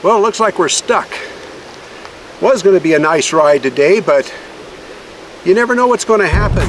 Well, it looks like we're stuck. Was going to be a nice ride today, but you never know what's going to happen.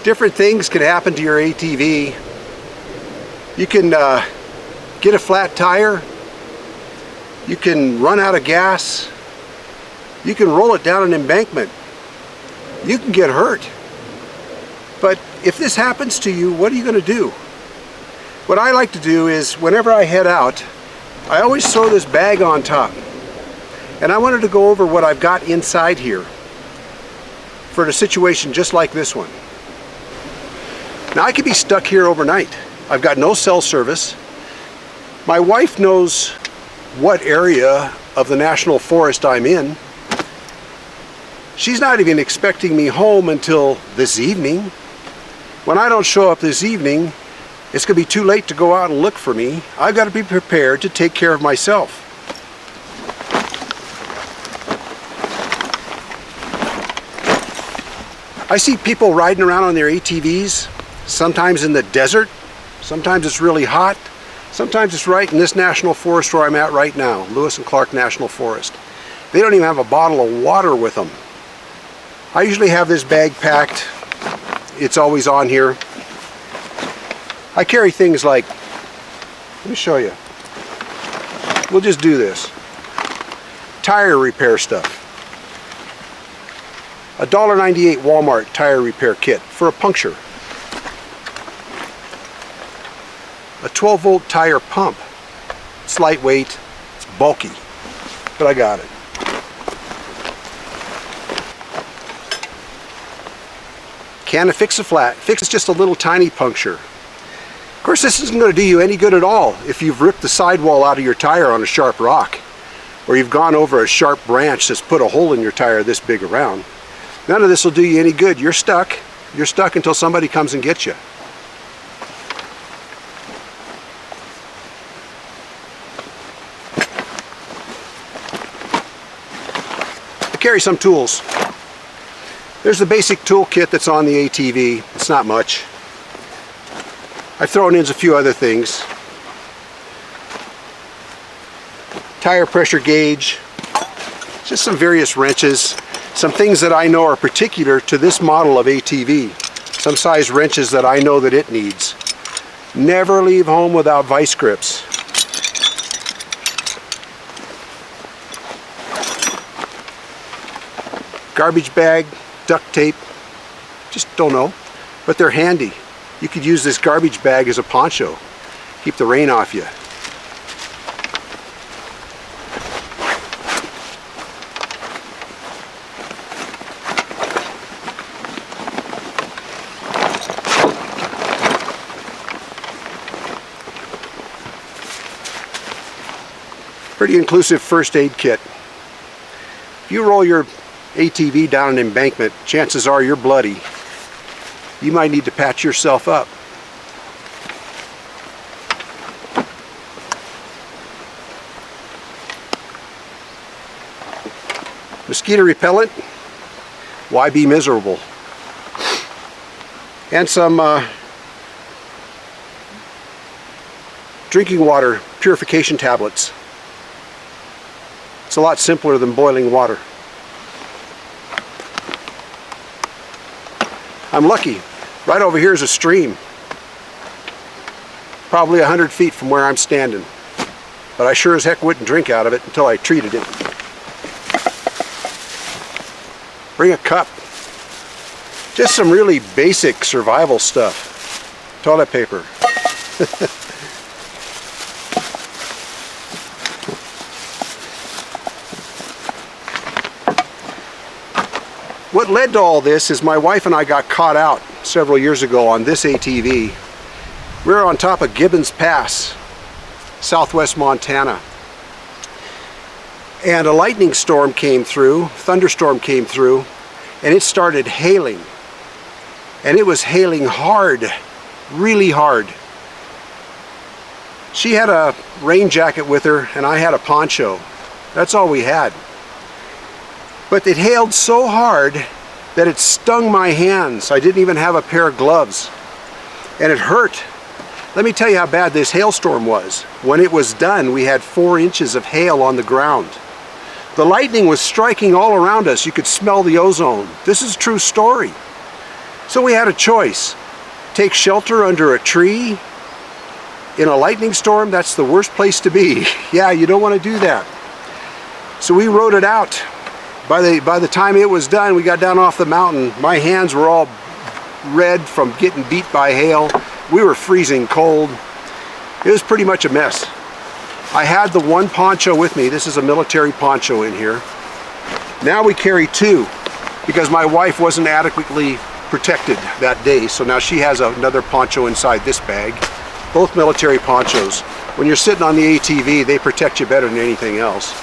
Different things can happen to your ATV. You can get a flat tire. You can run out of gas. You can roll it down an embankment. You can get hurt. But if this happens to you, what are you going to do? What I like to do is, whenever I head out, I always throw this bag on top. And I wanted to go over what I've got inside here for a situation just like this one. Now, I could be stuck here overnight. I've got no cell service. My wife knows what area of the national forest I'm in. She's not even expecting me home until this evening. When I don't show up this evening, it's going to be too late to go out and look for me. I've got to be prepared to take care of myself. I see people riding around on their ATVs, sometimes in the desert, sometimes it's really hot, Sometimes it's right in this national forest where I'm at right now, Lewis and Clark National Forest. They don't even have a bottle of water with them. I usually have this bag packed. It's always on here. I carry things like, let me show you. We'll just do this. Tire repair stuff. A $1.98 Walmart tire repair kit for a puncture. A 12-volt tire pump. It's lightweight, it's bulky, but I got it. Can to fix a flat. Fix just a little tiny puncture. Of course, this isn't going to do you any good at all if you've ripped the sidewall out of your tire on a sharp rock, or you've gone over a sharp branch that's put a hole in your tire this big around. None of this will do you any good. You're stuck. You're stuck until somebody comes and gets you. I carry some tools. There's the basic toolkit that's on the ATV. It's not much. I've thrown in a few other things. Tire pressure gauge, just some various wrenches, some things that I know are particular to this model of ATV, some size wrenches that I know that it needs. Never leave home without vice grips. Garbage bag, duct tape, just don't know, but they're handy. You could use this garbage bag as a poncho, keep the rain off you. Pretty inclusive first aid kit. If you roll your ATV down an embankment, chances are you're bloody. You might need to patch yourself up. Mosquito repellent. Why be miserable? And some drinking water purification tablets. It's a lot simpler than boiling water. I'm lucky. Right over here is a stream. Probably 100 feet from where I'm standing. But I sure as heck wouldn't drink out of it until I treated it. Bring a cup. Just some really basic survival stuff. Toilet paper. What led to all this is my wife and I got caught out several years ago on this ATV. We were on top of Gibbons Pass, southwest Montana. And a lightning storm came through, thunderstorm came through, and it started hailing. And it was hailing hard, really hard. She had a rain jacket with her and I had a poncho. That's all we had. But it hailed so hard that it stung my hands. I didn't even have a pair of gloves. And it hurt. Let me tell you how bad this hailstorm was. When it was done, we had 4 inches of hail on the ground. The lightning was striking all around us. You could smell the ozone. This is a true story. So we had a choice. Take shelter under a tree. In a lightning storm, that's the worst place to be. Yeah, you don't want to do that. So we rode it out. By the time it was done, we got down off the mountain. My hands were all red from getting beat by hail. We were freezing cold. It was pretty much a mess. I had the one poncho with me. This is a military poncho in here. Now we carry 2 because my wife wasn't adequately protected that day. So now she has another poncho inside this bag. Both military ponchos. When you're sitting on the ATV, they protect you better than anything else.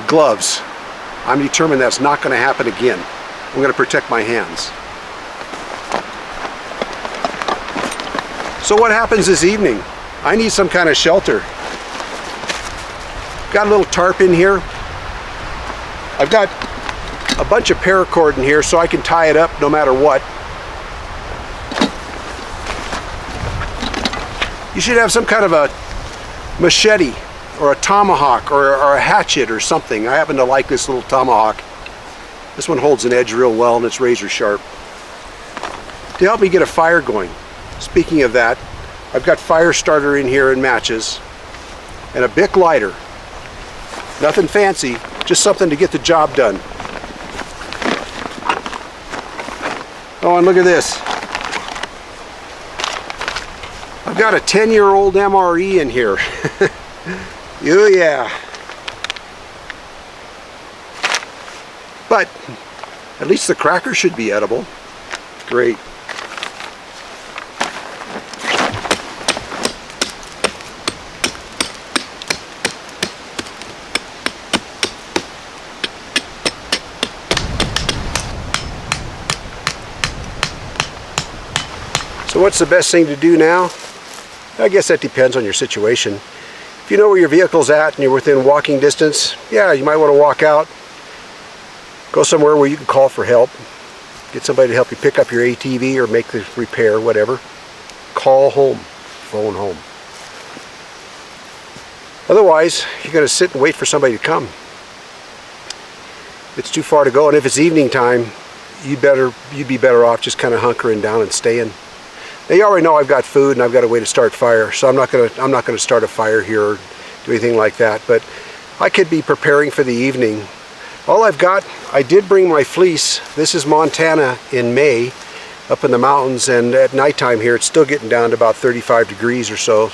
Gloves. I'm determined that's not going to happen again. I'm going to protect my hands. So what happens this evening? I need some kind of shelter. Got a little tarp in here. I've got a bunch of paracord in here so I can tie it up no matter what. You should have some kind of a machete or a tomahawk or a hatchet or something. I happen to like this little tomahawk. This one holds an edge real well and it's razor sharp. To help me get a fire going. Speaking of that, I've got fire starter in here and matches and a Bic lighter. Nothing fancy, just something to get the job done. Oh, and look at this. I've got a 10-year-old MRE in here. Oh yeah. But at least the cracker should be edible. Great. So what's the best thing to do now? I guess that depends on your situation. If you know where your vehicle's at and you're within walking distance, yeah, you might want to walk out. Go somewhere where you can call for help. Get somebody to help you pick up your ATV or make the repair, whatever. Call home. Phone home. Otherwise, you're going to sit and wait for somebody to come. It's too far to go, and if it's evening time, you'd be better off just kind of hunkering down and staying. Now you already know I've got food and I've got a way to start fire, so I'm not gonna start a fire here or do anything like that. But I could be preparing for the evening. All I've got, I did bring my fleece. This is Montana in May, up in the mountains, and at nighttime here it's still getting down to about 35 degrees or so.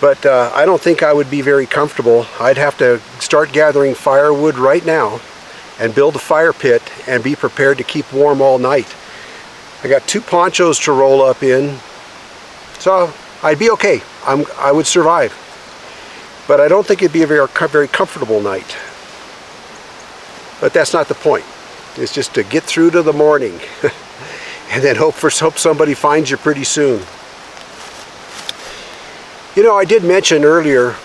But I don't think I would be very comfortable. I'd have to start gathering firewood right now and build a fire pit and be prepared to keep warm all night. I got 2 ponchos to roll up in, so I'd be okay. I would survive. But I don't think it'd be a very comfortable night. But that's not the point. It's just to get through to the morning and then hope somebody finds you pretty soon. You know, I did mention earlier,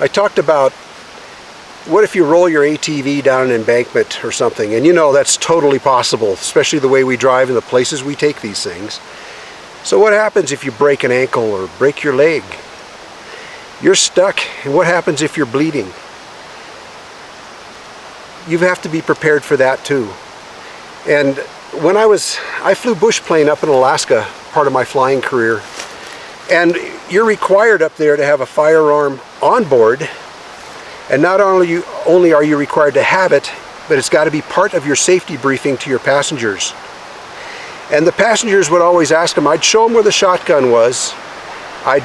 I talked about what if you roll your ATV down an embankment or something? And you know that's totally possible, especially the way we drive and the places we take these things. So what happens if you break an ankle or break your leg? You're stuck, and what happens if you're bleeding? You have to be prepared for that too. And when I flew bush plane up in Alaska, part of my flying career, and you're required up there to have a firearm on board. And not only are you required to have it, but it's got to be part of your safety briefing to your passengers. And the passengers would always ask them, I'd show them where the shotgun was. I'd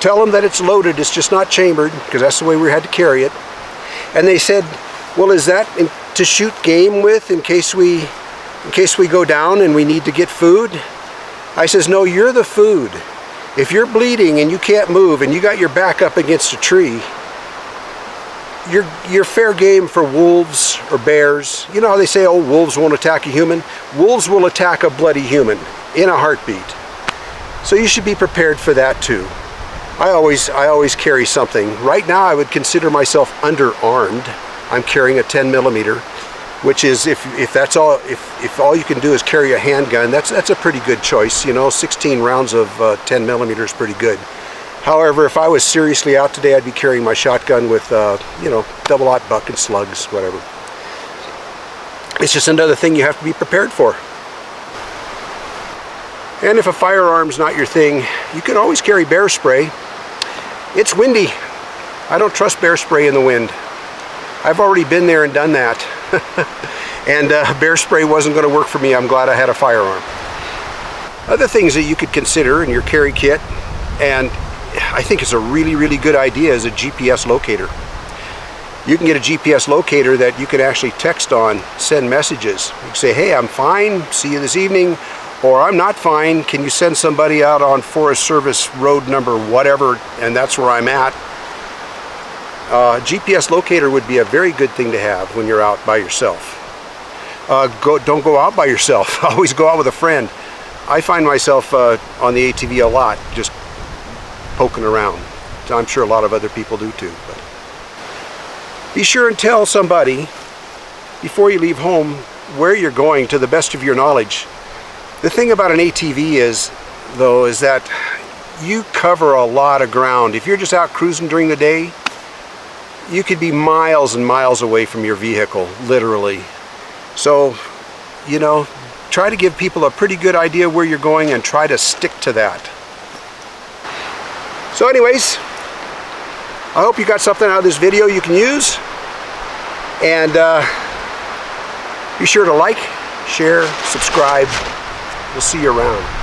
tell them that it's loaded, it's just not chambered, because that's the way we had to carry it. And they said, well, is that to shoot game with in case we go down and we need to get food? I says, no, you're the food. If you're bleeding and you can't move and you got your back up against a tree, you're fair game for wolves or bears. You know how they say, oh, wolves won't attack a human? Wolves will attack a bloody human in a heartbeat. So you should be prepared for that too. I always carry something. Right now I would consider myself underarmed. I'm carrying a 10mm, which is if all you can do is carry a handgun, that's a pretty good choice. You know, 16 rounds of 10mm is pretty good. However, if I was seriously out today, I'd be carrying my shotgun with, you know, double-aught buck and slugs, whatever. It's just another thing you have to be prepared for. And if a firearm's not your thing, you can always carry bear spray. It's windy. I don't trust bear spray in the wind. I've already been there and done that. And bear spray wasn't going to work for me. I'm glad I had a firearm. Other things that you could consider in your carry kit, and I think it's a really, really good idea, is a GPS locator. You can get a GPS locator that you can actually text on, send messages. You can say, hey, I'm fine, see you this evening, or I'm not fine, can you send somebody out on Forest Service road number whatever, and that's where I'm at. GPS locator would be a very good thing to have when you're out by yourself. Don't go out by yourself, always go out with a friend. I find myself on the ATV a lot, just poking around. I'm sure a lot of other people do too. But be sure and tell somebody before you leave home where you're going to the best of your knowledge. The thing about an ATV is though, is that you cover a lot of ground. If you're just out cruising during the day, you could be miles and miles away from your vehicle, literally. So, you know, try to give people a pretty good idea where you're going and try to stick to that. So anyways, I hope you got something out of this video you can use. And be sure to like, share, subscribe. We'll see you around.